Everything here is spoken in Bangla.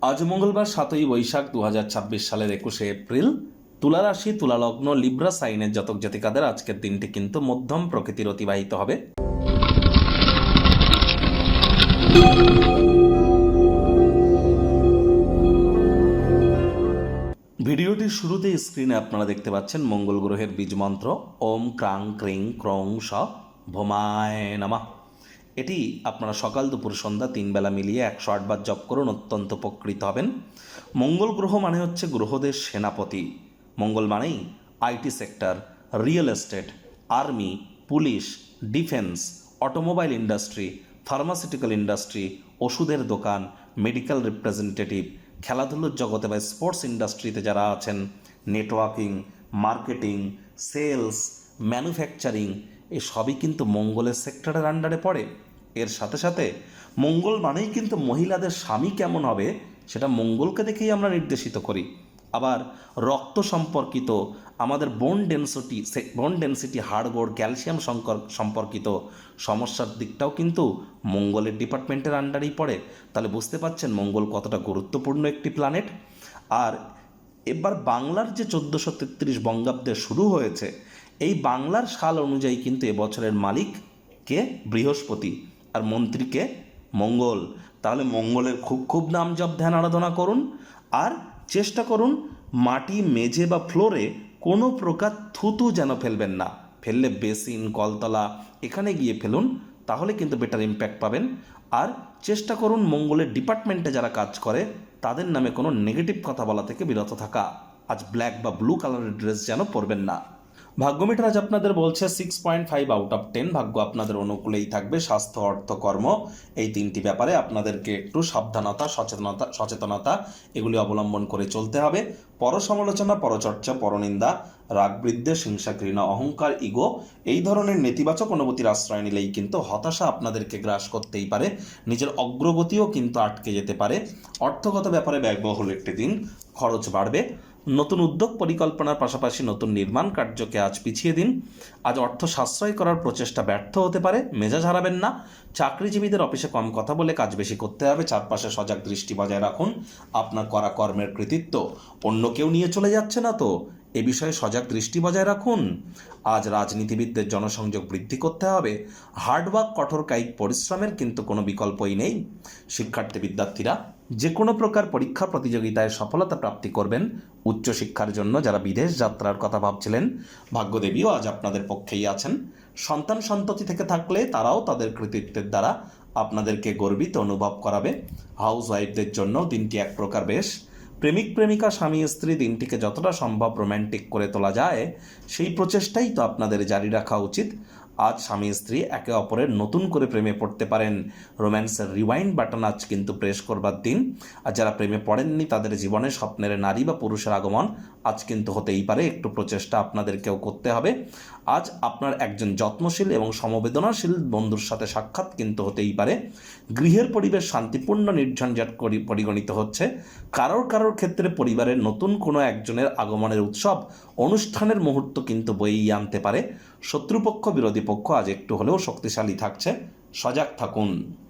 আজ মঙ্গলবার 7ই বৈশাখ 2026 সালের 21শে এপ্রিল। তুলা রাশি, তুলা লগ্ন, লিব্রা সাইনের জাতক জাতিকাদের আজকের দিনটি কিন্তু মধ্যম প্রকৃতির অতিবাহিত হবে। ভিডিওটির শুরুতে স্ক্রিনে আপনারা দেখতে পাচ্ছেন মঙ্গল গ্রহের বীজ মন্ত্র ওম ক্রাং ক্রিং ক্রং স ভোমায় নমঃ। এটি আপনারা সকাল দুপুর সন্ধ্যা 3 বেলা মিলিয়ে 108 বার জপ করুন, অত্যন্ত উপকৃত হবেন। মঙ্গল গ্রহ মানে হচ্ছে গ্রহদের সেনাপতি। মঙ্গল মানেই IT sector, real estate, army, police, defence, automobile industry, pharmaceutical industry, ওষুধের দোকান, মেডিকেল রিপ্রেজেন্টেটিভ, খেলাধুলোর জগতে বা স্পোর্টস ইন্ডাস্ট্রিতে যারা আছেন, নেটওয়ার্কিং, মার্কেটিং, সেলস, ম্যানুফ্যাকচারিং, এই সবই কিন্তু মঙ্গলের সেক্টরের আন্ডারে পড়ে। এর সাথে সাথে মঙ্গল মানেই কিন্তু মহিলাদের স্বামী কেমন হবে সেটা মঙ্গলকে দেখেই আমরা নির্দেশিত করি। আবার রক্ত সম্পর্কিত আমাদের বোন ডেন্সিটি হাড়গোড়, ক্যালসিয়াম সম্পর্কিত সমস্যার দিকটাও কিন্তু মঙ্গলের ডিপার্টমেন্টের আন্ডারেই পড়ে। তাহলে বুঝতে পারছেন মঙ্গল কতটা গুরুত্বপূর্ণ একটি প্ল্যানেট। আর এবার বাংলার যে 1433 বঙ্গাব্দে শুরু হয়েছে, এই বাংলার সাল অনুযায়ী কিন্তু এবছরের মালিক কে? বৃহস্পতি, আর মন্ত্রীকে মঙ্গল। তাহলে মঙ্গলের খুব নাম জপ ধ্যান আরাধনা করুন। আর চেষ্টা করুন মাটি, মেঝে বা ফ্লোরে কোনো প্রকার থুতু যেন ফেলবেন না। ফেললে বেসিন, কলতলা এখানে গিয়ে ফেলুন, তাহলে কিন্তু বেটার ইম্প্যাক্ট পাবেন। আর চেষ্টা করুন মঙ্গলের ডিপার্টমেন্টে যারা কাজ করে তাদের নামে কোনো নেগেটিভ কথা বলা থেকে বিরত থাকা। আজ ব্ল্যাক বা ব্লু কালারের ড্রেস যেন পরবেন না। ভাগ্যমিটার আজ আপনাদের বলছে 6.5 আউট অফ 10। ভাগ্য আপনাদের অনুকূলেই থাকবে। স্বাস্থ্য, অর্থ, কর্ম এই তিনটি ব্যাপারে আপনাদেরকে একটু সাবধানতা, সচেতনতা এগুলি অবলম্বন করে চলতে হবে। পরসমালোচনা, পরচর্চা, পরনিন্দা, রাগ, বিদ্বেষ, হিংসা, ঘৃণা, অহংকার, ইগো এই ধরনের নেতিবাচক অনুভূতির আশ্রয় নিলেই কিন্তু হতাশা আপনাদেরকে গ্রাস করতেই পারে। নিজের অগ্রগতিও কিন্তু আটকে যেতে পারে। অর্থগত ব্যাপারে ব্যয়বহুল একটি দিন, খরচ বাড়বে। নতুন উদ্যোগ পরিকল্পনার পাশাপাশি নতুন নির্মাণ কার্যকে আজ পিছিয়ে দিন। আজ অর্থ সাশ্রয় করার প্রচেষ্টা ব্যর্থ হতে পারে, মেজাজ হারাবেন না। চাকরিজীবীদের অফিসে কম কথা বলে কাজ বেশি করতে হবে। চারপাশে সজাগ দৃষ্টি বজায় রাখুন। আপনার করা কর্মের কৃতিত্ব অন্য কেউ নিয়ে চলে যাচ্ছে না তো, এ বিষয়ে সজাগ দৃষ্টি বজায় রাখুন। আজ রাজনীতিবিদদের জনসংযোগ বৃদ্ধি করতে হবে। হার্ডওয়ার্ক, কঠোর কায়িক পরিশ্রমের কিন্তু কোনো বিকল্পই নেই। শিক্ষার্থী বিদ্যার্থীরা যে কোনো প্রকার পরীক্ষা প্রতিযোগিতায় সফলতা প্রাপ্তি করবেন। উচ্চশিক্ষার জন্য যারা বিদেশ যাত্রার কথা ভাবছিলেন, ভাগ্যদেবীও আজ আপনাদের পক্ষেই আছেন। সন্তান সন্ততি থেকে থাকলে তারাও তাদের কৃতিত্বের দ্বারা আপনাদেরকে গর্বিত অনুভব করাবে। হাউস ওয়াইফদের জন্য দিনটি এক প্রকার বেশ। প্রেমিক প্রেমিকা, স্বামী স্ত্রী দিনটিকে যতটা সম্ভব রোম্যান্টিক করে তোলা যায় সেই প্রচেষ্টাই তো আপনাদের জারি রাখা উচিত। আজ স্বামী স্ত্রী একে অপরের নতুন করে প্রেমে পড়তে পারেন। রোম্যান্সের রিওয়াইন্ড বাটন আজ কিন্তু প্রেস করবার দিন। আর যারা প্রেমে পড়েননি তাদের জীবনে স্বপ্নের নারী বা পুরুষের আগমন আজ কিন্তু হতেই পারে। একটু প্রচেষ্টা আপনাদেরকেও করতে হবে। আজ আপনার একজন যত্নশীল এবং সমবেদনাশীল বন্ধুর সাথে সাক্ষাৎ কিন্তু হতেই পারে। গৃহের পরিবেশ শান্তিপূর্ণ, নির্ঝঞ্ঝাট পরিগণিত হচ্ছে। কারোর ক্ষেত্রে পরিবারের নতুন কোনো একজনের আগমনের উৎসব, অনুষ্ঠানের মুহূর্ত কিন্তু বইই আনতে পারে। শত্রুপক্ষ, বিরোধী পক্ষ আজ একটু হলেও শক্তিশালী থাকছে। সজাগ থাকুন।